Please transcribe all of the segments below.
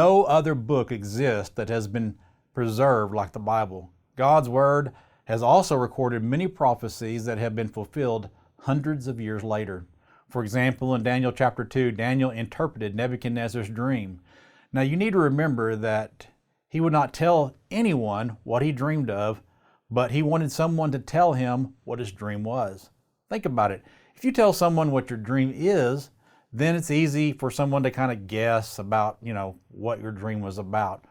No other book exists that has been preserved like the Bible. God's Word has also recorded many prophecies that have been fulfilled hundreds of years later. For example, in Daniel chapter 2, Daniel interpreted Nebuchadnezzar's dream. Now you need to remember that he would not tell anyone what he dreamed of, but he wanted someone to tell him what his dream was. Think about it. If you tell someone what your dream is, then it's easy for someone to kind of guess about, what your dream was about.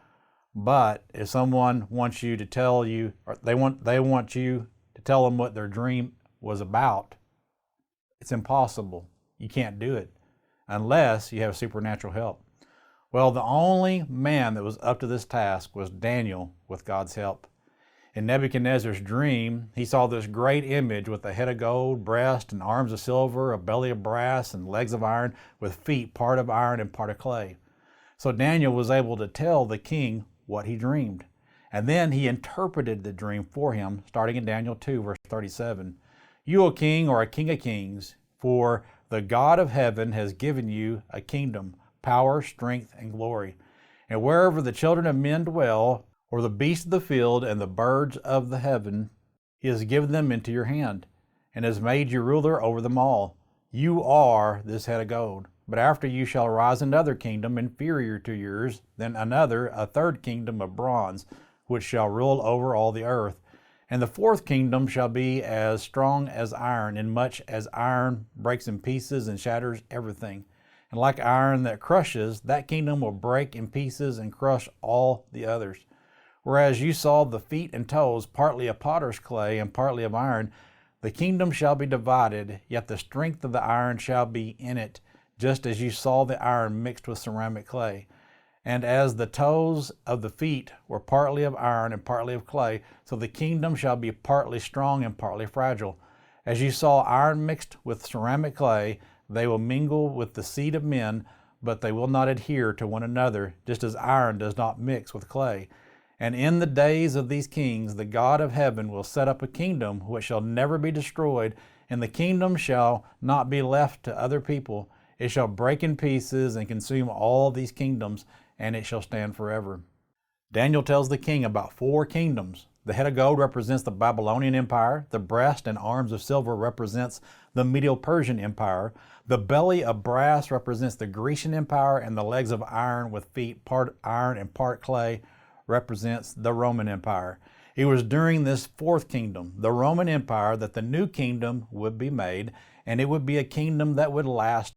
But if someone wants you to tell you, or they want you to tell them what their dream was about, it's impossible. You can't do it unless you have supernatural help. Well, the only man that was up to this task was Daniel with God's help. In Nebuchadnezzar's dream, he saw this great image with a head of gold, breast and arms of silver, a belly of brass and legs of iron, with feet part of iron and part of clay. So Daniel was able to tell the king what he dreamed. And then he interpreted the dream for him, starting in Daniel 2, verse 37. You, O king, are a king of kings, for the God of heaven has given you a kingdom, power, strength, and glory. And wherever the children of men dwell, or the beasts of the field and the birds of the heaven, he has given them into your hand, and has made you ruler over them all. You are this head of gold. But after you shall rise another kingdom inferior to yours, then another, a third kingdom of bronze, which shall rule over all the earth. And the fourth kingdom shall be as strong as iron, inasmuch as iron breaks in pieces and shatters everything. And like iron that crushes, that kingdom will break in pieces and crush all the others. Whereas you saw the feet and toes, partly of potter's clay and partly of iron, the kingdom shall be divided, yet the strength of the iron shall be in it, just as you saw the iron mixed with ceramic clay. And as the toes of the feet were partly of iron and partly of clay, so the kingdom shall be partly strong and partly fragile. As you saw iron mixed with ceramic clay, they will mingle with the seed of men, but they will not adhere to one another, just as iron does not mix with clay. And in the days of these kings, the God of heaven will set up a kingdom which shall never be destroyed, and the kingdom shall not be left to other people. It shall break in pieces and consume all these kingdoms, and it shall stand forever. Daniel tells the king about 4 kingdoms. The head of gold represents the Babylonian Empire. The breast and arms of silver represents the Medo-Persian Empire. The belly of brass represents the Grecian Empire, and the legs of iron with feet part iron and part clay represents the Roman Empire. It was during this 4th kingdom, the Roman Empire, that the new kingdom would be made, and it would be a kingdom that would last